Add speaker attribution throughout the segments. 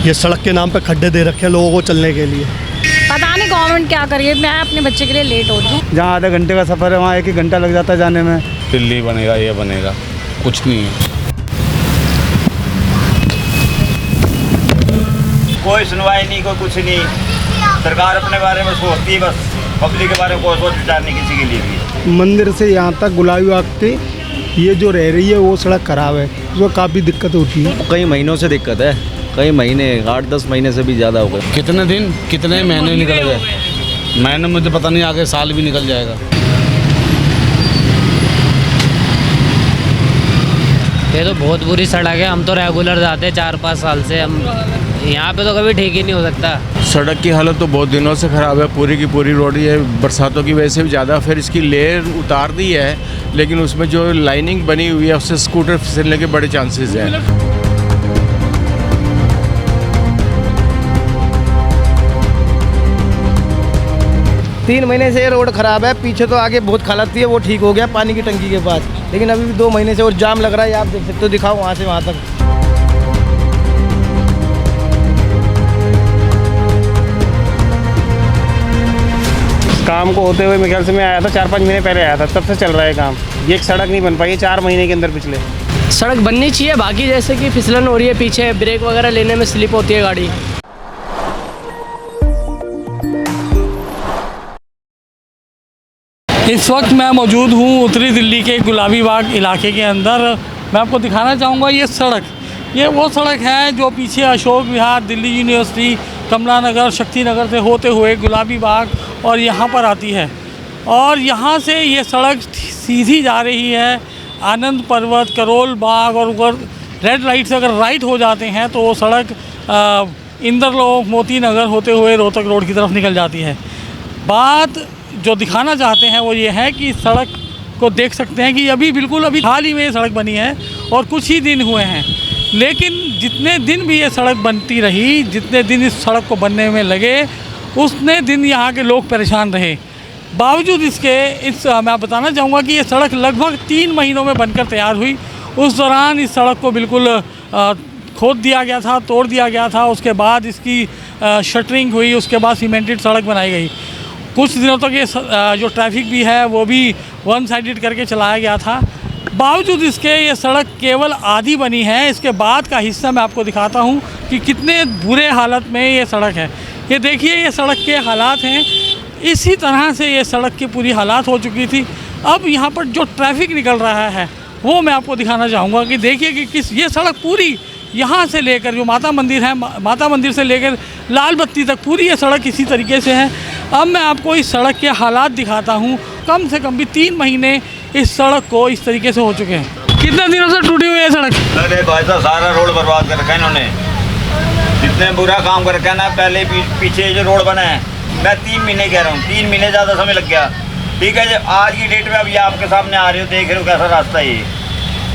Speaker 1: ये सड़क के नाम पे खड्डे दे रखे हैं लोगों को चलने के लिए।
Speaker 2: पता नहीं गवर्नमेंट क्या करिए। मैं अपने बच्चे के लिए लेट हो रही हूँ।
Speaker 3: जहाँ आधे घंटे का सफ़र है वहाँ 1 घंटा लग जाता है जाने में।
Speaker 4: दिल्ली बनेगा, ये बनेगा, कुछ नहीं है।
Speaker 5: कोई सुनवाई नहीं, कोई कुछ नहीं। सरकार अपने बारे में सोचती है बस, पब्लिक के बारे में कोई सोच विचार नहीं किसी के लिए भी।
Speaker 3: मंदिर से यहाँ तक गुलाबी बाग की ये जो रह रही है वो सड़क खराब है, उसको काफ़ी दिक्कत होती है।
Speaker 6: कई महीनों से दिक्कत है, कई महीने 8-10 महीने से भी ज़्यादा हो गए।
Speaker 4: कितने दिन, कितने महीने निकल गए। महीने में तो पता नहीं, आगे साल भी निकल जाएगा।
Speaker 7: ये तो बहुत बुरी सड़क है। हम तो रेगुलर जाते हैं 4-5 साल से। हम यहाँ पे तो कभी ठीक ही नहीं हो सकता।
Speaker 8: सड़क की हालत तो बहुत दिनों से ख़राब है, पूरी की पूरी रोड ये बरसातों की वजह से भी ज़्यादा। फिर इसकी लेयर उतार दी है, लेकिन उसमें जो लाइनिंग बनी हुई है उससे स्कूटर फिसलने के बड़े चांसेस हैं।
Speaker 9: 3 महीने से ये रोड ख़राब है। पीछे तो आगे बहुत हालत थी, है वो ठीक हो गया पानी की टंकी के पास, लेकिन अभी भी 2 महीने से और जाम लग रहा है। आप देख सकते हो, दिखाओ वहाँ से वहाँ तक।
Speaker 3: काम को होते हुए मेरे ख्याल से मैं आया था 4-5 महीने पहले आया था, तब से चल रहा है काम। ये एक सड़क नहीं बन पाई 4 महीने के अंदर पिछले।
Speaker 7: सड़क बननी चाहिए, बाकी जैसे कि फिसलन हो रही है, पीछे ब्रेक वगैरह लेने में स्लिप होती है गाड़ी।
Speaker 10: इस वक्त मैं मौजूद हूँ उत्तरी दिल्ली के गुलाबी बाग इलाके के अंदर। मैं आपको दिखाना चाहूँगा ये सड़क, ये वो सड़क है जो पीछे अशोक विहार, दिल्ली यूनिवर्सिटी, कमला नगर, शक्ति नगर से होते हुए गुलाबी बाग और यहाँ पर आती है। और यहाँ से ये सड़क सीधी जा रही है आनंद पर्वत, करोल बाग, और ऊपर रेड लाइट से अगर राइट हो जाते हैं तो वो सड़क इंद्रलोक, मोती नगर होते हुए रोहतक रोड की तरफ निकल जाती है। बात जो दिखाना चाहते हैं वो ये है कि इस सड़क को देख सकते हैं कि अभी हाल ही में ये सड़क बनी है और कुछ ही दिन हुए हैं, लेकिन जितने दिन भी ये सड़क बनती रही, जितने दिन इस सड़क को बनने में लगे, उतने दिन यहाँ के लोग परेशान रहे। बावजूद इसके मैं बताना चाहूँगा कि ये सड़क लगभग 3 महीनों में बनकर तैयार हुई। उस दौरान इस सड़क को बिल्कुल खोद दिया गया था, तोड़ दिया गया था। उसके बाद इसकी शटरिंग हुई, उसके बाद सीमेंटेड सड़क बनाई गई। कुछ दिनों तक ये जो ट्रैफिक भी है वो भी वन साइडेड करके चलाया गया था। बावजूद इसके ये सड़क केवल आधी बनी है। इसके बाद का हिस्सा मैं आपको दिखाता हूँ कि कितने बुरे हालत में ये सड़क है। ये देखिए, ये सड़क के हालात हैं। इसी तरह से ये सड़क की पूरी हालात हो चुकी थी। अब यहाँ पर जो ट्रैफिक निकल रहा है वो मैं आपको दिखाना चाहूँगा कि देखिए कि ये सड़क पूरी यहाँ से लेकर जो माता मंदिर है, माता मंदिर से लेकर लाल बत्ती तक पूरी ये सड़क इसी तरीके से है। अब मैं आपको इस सड़क के हालात दिखाता हूँ। कम से कम भी 3 महीने इस सड़क को इस तरीके से हो चुके हैं। कितने दिनों से टूटी हुई है सड़क?
Speaker 5: अरे भाई साहब, सारा रोड बर्बाद कर रखा है इन्होंने। जितने बुरा काम कर रखा है ना, पहले पीछे जो रोड बना है, मैं 3 महीने कह रहा हूँ, 3 महीने ज़्यादा समय लग गया। ठीक है, जब आज की डेट में अभी आपके सामने आ रहे हो, देख रहे हो कैसा रास्ता है ये।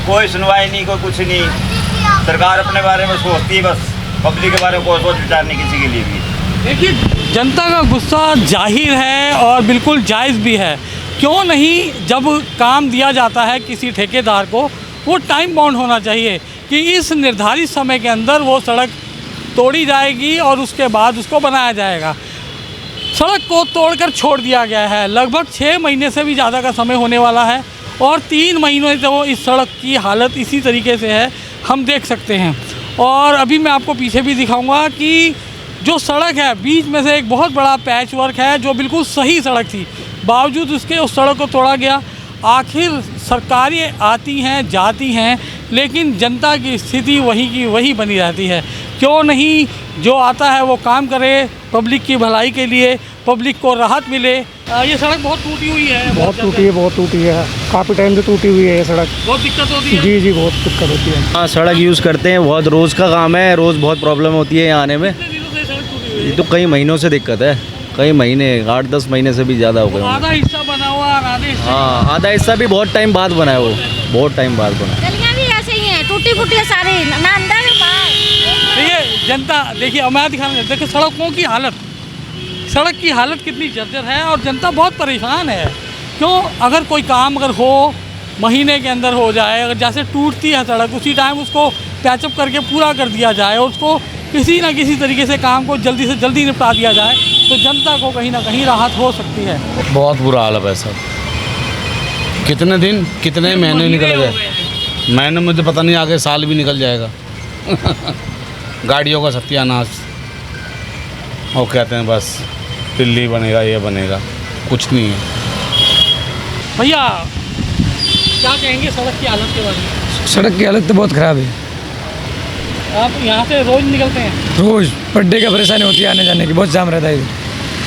Speaker 5: कोई सुनवाई नहीं, कोई कुछ नहीं। सरकार अपने बारे में सोचती है बस, पब्लिक के बारे में कोई सोच विचार नहीं किसी के लिए भी।
Speaker 10: देखिए, जनता का गुस्सा जाहिर है और बिल्कुल जायज़ भी है। क्यों नहीं, जब काम दिया जाता है किसी ठेकेदार को, वो टाइम बाउंड होना चाहिए कि इस निर्धारित समय के अंदर वो सड़क तोड़ी जाएगी और उसके बाद उसको बनाया जाएगा। सड़क को तोड़कर छोड़ दिया गया है। लगभग 6 महीने से भी ज़्यादा का समय होने वाला है और 3 महीनों से वो इस सड़क की हालत इसी तरीके से है, हम देख सकते हैं। और अभी मैं आपको पीछे भी दिखाऊंगा कि जो सड़क है, बीच में से एक बहुत बड़ा पैच वर्क है जो बिल्कुल सही सड़क थी, बावजूद उसके उस सड़क को तोड़ा गया। आखिर सरकारें आती हैं, जाती हैं, लेकिन जनता की स्थिति वही की वही बनी रहती है। क्यों नहीं जो आता है वो काम करे पब्लिक की भलाई के लिए, पब्लिक को राहत मिले। ये सड़क बहुत टूटी हुई है,
Speaker 3: बहुत टूटी है, काफ़ी टाइम से टूटी हुई है ये सड़क।
Speaker 10: बहुत दिक्कत होती है।
Speaker 3: जी, बहुत दिक्कत होती है।
Speaker 6: हाँ, सड़क यूज़ करते हैं, बहुत रोज़ का काम है, रोज़ बहुत प्रॉब्लम होती है यहाँ आने में। ये तो कई महीनों से दिक्कत है, कई महीने 8-10 महीने से भी ज़्यादा हो गए।
Speaker 10: आधा हिस्सा बना हुआ,
Speaker 6: हाँ, आधा हिस्सा भी बहुत टाइम बाद बना है, वो बहुत टाइम बाद बना।
Speaker 2: गलियाँ भी ऐसे ही हैं, टूटी फूटी है सारी, ना अंदर ना बाहर।
Speaker 10: देखिए जनता, देखिए मैं दिखाना, देखिए सड़कों की हालत, सड़क की हालत कितनी जर्जर है और जनता बहुत परेशान है। क्यों, अगर कोई काम अगर हो महीने के अंदर हो जाए, अगर जैसे टूटती है सड़क उसी टाइम उसको पैचअप करके पूरा कर दिया जाए और उसको किसी न किसी तरीके से काम को जल्दी से जल्दी निपटा दिया जाए तो जनता को कहीं ना कहीं राहत हो सकती है।
Speaker 4: बहुत बुरा हाल है भाई साहब, कितने दिन कितने महीने निकल गए, महीने मुझे पता नहीं, आगे साल भी निकल जाएगा। गाड़ियों का सत्यानाश, और कहते हैं बस दिल्ली बनेगा, ये बनेगा, कुछ नहीं है।
Speaker 10: भैया क्या कहेंगे सड़क की हालत के बारे में?
Speaker 9: सड़क की हालत तो बहुत ख़राब है।
Speaker 10: आप यहाँ से रोज़ निकलते हैं?
Speaker 9: रोज़ पर डे का परेशानी होती है आने जाने की, बहुत जाम रहता है इधर,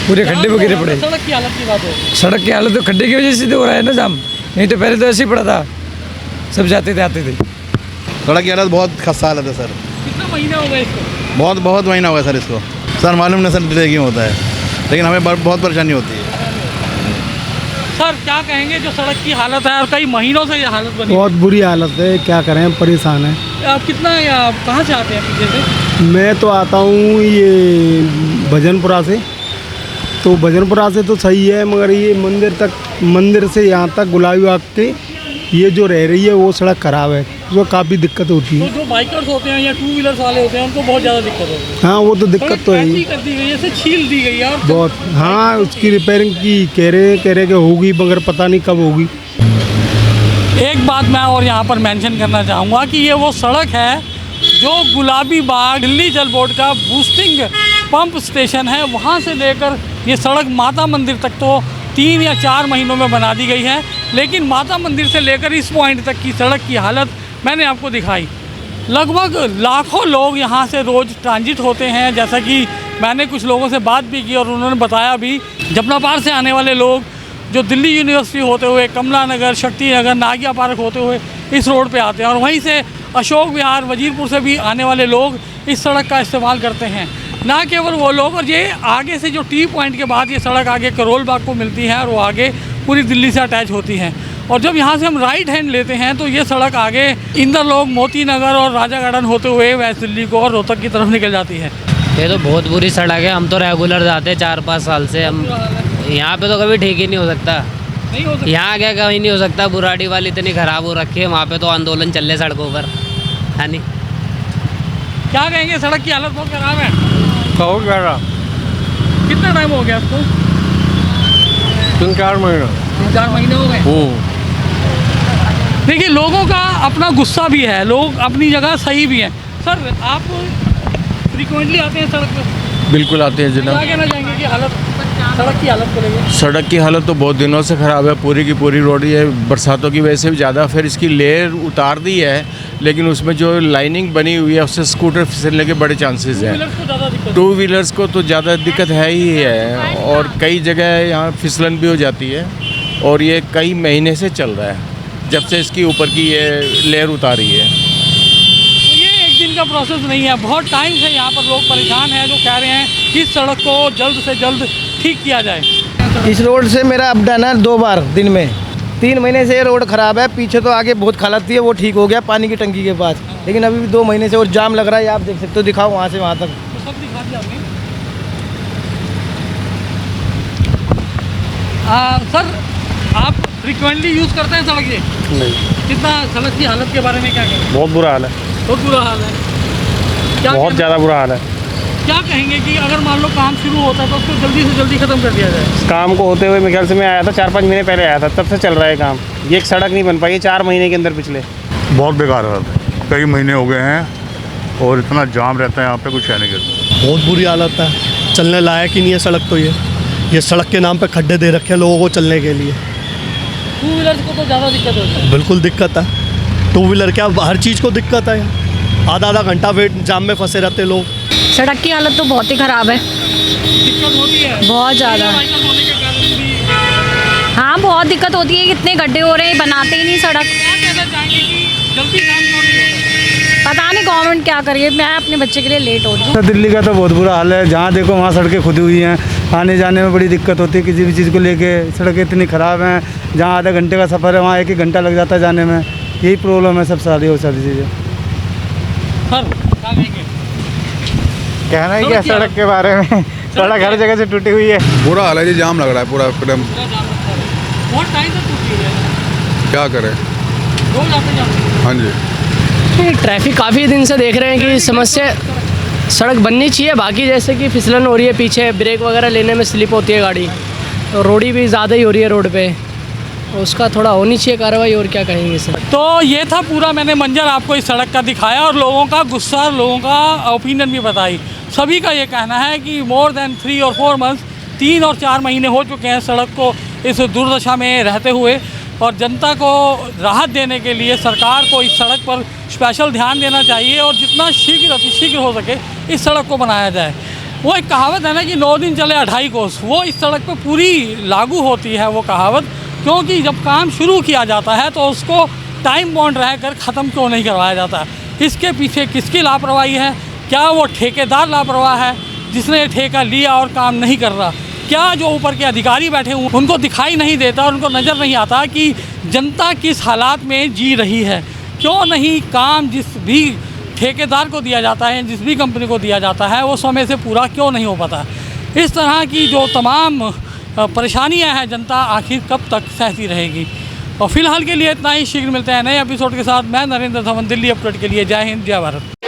Speaker 9: पूरे खड्डे में गिरे पड़े।
Speaker 10: सड़क की हालत की बात हो,
Speaker 9: सड़क की हालत तो खड्डे की वजह से तो हो रहा है ना जाम, नहीं तो पहले तो ऐसे ही पड़ा था, सब जाते थे आते थे।
Speaker 6: सड़क की हालत बहुत खस्ता हालत है सर।
Speaker 10: कितना महीना हो गया इसको?
Speaker 6: बहुत महीना हो गया सर इसको। सर मालूम नहीं सर डिले क्यों होता है, लेकिन हमें बहुत परेशानी होती है।
Speaker 10: सर क्या कहेंगे जो सड़क की हालत है और कई महीनों से ये हालत बनी?
Speaker 1: बहुत बुरी हालत है, क्या करें, परेशान है।
Speaker 10: आप कितना आप कहाँ से आते हैं पीछे से?
Speaker 1: मैं तो आता हूँ ये भजनपुरा से, तो भजनपुरा से तो सही है, मगर ये मंदिर से यहाँ तक गुलाबी बाग के ये जो रह रही है वो सड़क खराब है, उसमें काफ़ी दिक्कत होती है।
Speaker 10: तो जो बाइकर्स होते हैं या 2 व्हीलर्स वाले होते हैं उनको बहुत ज़्यादा दिक्कत होती है।
Speaker 1: हाँ वो तो दिक्कत तो है ही,
Speaker 10: कर दी गई है, इसे छील दी गई है और
Speaker 1: बहुत। हाँ उसकी रिपेयरिंग की कह रहे कि होगी, मगर पता नहीं कब होगी।
Speaker 10: एक बात मैं और यहाँ पर मेंशन करना चाहूँगा कि ये वो सड़क है जो गुलाबी बाग दिल्ली जल बोर्ड का बूस्टिंग पंप स्टेशन है, वहाँ से लेकर ये सड़क माता मंदिर तक तो 3 या 4 महीनों में बना दी गई है, लेकिन माता मंदिर से लेकर इस पॉइंट तक की सड़क की हालत मैंने आपको दिखाई। लगभग लाखों लोग यहाँ से रोज़ ट्रांजिट होते हैं, जैसा कि मैंने कुछ लोगों से बात भी की और उन्होंने बताया भी, जमुना पार से आने वाले लोग जो दिल्ली यूनिवर्सिटी होते हुए कमला नगर, शक्ति नगर, नागिया पार्क होते हुए इस रोड पे आते हैं, और वहीं से अशोक विहार, वजीरपुर से भी आने वाले लोग इस सड़क का इस्तेमाल करते हैं। ना केवल वो लोग, और ये आगे से जो टी पॉइंट के बाद ये सड़क आगे करोल बाग को मिलती है और वो आगे पूरी दिल्ली से अटैच होती है। और जब यहाँ से हम राइट हैंड लेते हैं तो ये सड़क आगे इंदरलोक, मोती नगर और राजा गार्डन होते हुए वेस्ट दिल्ली को और रोहतक की तरफ निकल जाती है।
Speaker 7: ये तो बहुत बुरी सड़क है, हम तो रेगुलर जाते हैं 4-5 साल से। हम यहाँ पे तो कभी ठीक ही नहीं हो सकता,
Speaker 10: नहीं हो सकता।
Speaker 7: यहाँ क्या कहीं नहीं हो सकता। बुराड़ी वाली इतनी ख़राब हो रखी है, वहाँ पे तो आंदोलन चल रहे सड़कों पर, है नहीं?
Speaker 10: क्या कहेंगे, सड़क की हालत बहुत ख़राब है।
Speaker 3: बहुत ज़्यादा।
Speaker 10: कितना टाइम हो गया इसको?
Speaker 3: 3-4 महीने।
Speaker 10: 3-4 महीने हो गए। देखिए लोगों का अपना गुस्सा भी है, लोग अपनी जगह सही भी हैं। सर आप फ्रीक्वेंटली आते हैं सड़क पर?
Speaker 8: बिल्कुल आते हैं
Speaker 10: क्या
Speaker 8: जनाब।
Speaker 10: कहना चाहेंगे कि सड़क की हालत को लेकर?
Speaker 8: सड़क की हालत तो बहुत दिनों से ख़राब है, पूरी की पूरी रोड ये बरसातों की वजह से भी ज़्यादा, फिर इसकी लेयर उतार दी है, लेकिन उसमें जो लाइनिंग बनी हुई है उससे स्कूटर फिसलने के बड़े चांसेस हैं। 2 व्हीलर्स को तो ज़्यादा दिक्कत है ही है, और कई जगह यहाँ फिसलन भी हो जाती है, और ये कई महीने से चल रहा है जब से इसकी ऊपर की ये लेयर उतारी है।
Speaker 10: तो ये एक दिन का प्रोसेस नहीं है, बहुत टाइम से यहाँ पर लोग परेशान हैं जो कह रहे हैं कि इस सड़क को जल्द से जल्द ठीक किया जाए।
Speaker 9: इस रोड से मेरा अप डाउन है 2 बार दिन में। 3 महीने से ये रोड ख़राब है, पीछे तो आगे बहुत हालत थी, वो ठीक हो गया पानी की टंकी के पास, लेकिन अभी भी 2 महीने से और जाम लग रहा है, आप देख सकते हो, दिखाओ वहाँ से वहाँ तक।
Speaker 10: तो सब दिखा दिया आपने। सर आप फ्रिक्वेंटली यूज़ करते हैं सड़क ये?
Speaker 3: नहीं।
Speaker 10: कितना सड़क की हालत के बारे में क्या कहें?
Speaker 3: बहुत बुरा हाल है,
Speaker 10: बहुत बुरा हाल है। क्या
Speaker 3: बहुत ज़्यादा बुरा हाल है।
Speaker 10: क्या कहेंगे कि अगर मान लो काम शुरू होता है तो उसको जल्दी से जल्दी ख़त्म कर दिया जाए?
Speaker 3: काम को होते हुए मेरे ख्याल से मैं आया था 4-5 महीने पहले आया था, तब से चल रहा है काम। ये एक सड़क नहीं बन पाई है 4 महीने के अंदर पिछले।
Speaker 11: बहुत बेकार हालत है, कई महीने हो गए हैं और इतना जाम रहता है यहाँ पे, कुछ कहने के।
Speaker 1: बहुत बुरी हालत है, चलने लायक ही नहीं है सड़क तो। ये सड़क के नाम पे खड्डे दे रखे हैं लोगों को चलने के लिए।
Speaker 10: 2 व्हीलर्स को तो ज़्यादा दिक्कत होती है।
Speaker 1: बिल्कुल दिक्कत है, 2 व्हीलर क्या हर चीज़ को दिक्कत है। आधा घंटा वेट जाम में फंसे रहते लोग।
Speaker 2: सड़क की हालत तो बहुत ही ख़राब है,
Speaker 10: दिक्कत होती है
Speaker 2: बहुत ज़्यादा। हाँ बहुत दिक्कत होती है, कितने गड्ढे हो रहे हैं, बनाते ही नहीं सड़क।
Speaker 10: क्या कहना चाहेंगे कि जल्दी काम क्यों नहीं होता?
Speaker 2: पता नहीं गवर्नमेंट क्या करिए, मैं अपने बच्चे के लिए लेट हो रही हूँ।
Speaker 12: दिल्ली का तो बहुत बुरा हाल है, जहाँ देखो वहाँ सड़कें खुदी हुई हैं, आने जाने में बड़ी दिक्कत होती है किसी भी चीज़ को लेके। सड़कें इतनी ख़राब हैं, जहाँ आधा घंटे का सफ़र है वहाँ 1-1 घंटा लग जाता है जाने में। यही प्रॉब्लम है सब सारी और सारी चीज़ें।
Speaker 10: सर क्या कहेंगे?
Speaker 12: कहना ही क्या सड़क के बारे में, सड़क हर जगह से टूटी हुई है।
Speaker 11: बुरा हाल है जी, जाम लग रहा है पूरा एकदम।
Speaker 10: बहुत टाइम से टूटी हुई है,
Speaker 11: क्या करें।
Speaker 10: रोज आते जाते हैं।
Speaker 11: हाँ जी।
Speaker 13: ट्रैफिक काफ़ी दिन से देख रहे हैं कि समस्या सड़क बननी चाहिए, बाकी जैसे कि फिसलन हो रही है पीछे, ब्रेक वगैरह लेने में स्लिप होती है गाड़ी, तो रोडी भी ज़्यादा ही हो रही है रोड पे, उसका थोड़ा होनी चाहिए कार्रवाई। और क्या कहेंगे सर?
Speaker 10: तो ये था पूरा मैंने मंजर आपको इस सड़क का दिखाया और लोगों का गुस्सा, लोगों का ओपिनियन भी बताई। सभी का ये कहना है कि मोर देन 3 और 4 मंथ्स, 3 और 4 महीने हो चुके हैं सड़क को इस दुर्दशा में रहते हुए, और जनता को राहत देने के लिए सरकार को इस सड़क पर स्पेशल ध्यान देना चाहिए और जितना शीघ्र अतिशीघ्र हो सके इस सड़क को बनाया जाए। वो एक कहावत है ना कि 9 दिन चले 28 कोस, वो इस सड़क पर पूरी लागू होती है वो कहावत, क्योंकि जब काम शुरू किया जाता है तो उसको टाइम बाउंड रहकर ख़त्म क्यों नहीं करवाया जाता। इसके पीछे किसकी लापरवाही है? क्या वो ठेकेदार लापरवाह है जिसने ठेका लिया और काम नहीं कर रहा? क्या जो ऊपर के अधिकारी बैठे हुए उनको दिखाई नहीं देता, उनको नज़र नहीं आता कि जनता किस हालात में जी रही है? क्यों नहीं काम जिस भी ठेकेदार को दिया जाता है, जिस भी कंपनी को दिया जाता है, वो समय से पूरा क्यों नहीं हो पाता? इस तरह की जो तमाम परेशानियां हैं जनता आखिर कब तक सहती रहेगी? और फिलहाल के लिए इतना ही। शीघ्र मिलते हैं नए एपिसोड के साथ। मैं नरेंद्र धवन, दिल्ली अपडेट के लिए। जय हिंद, जय भारत।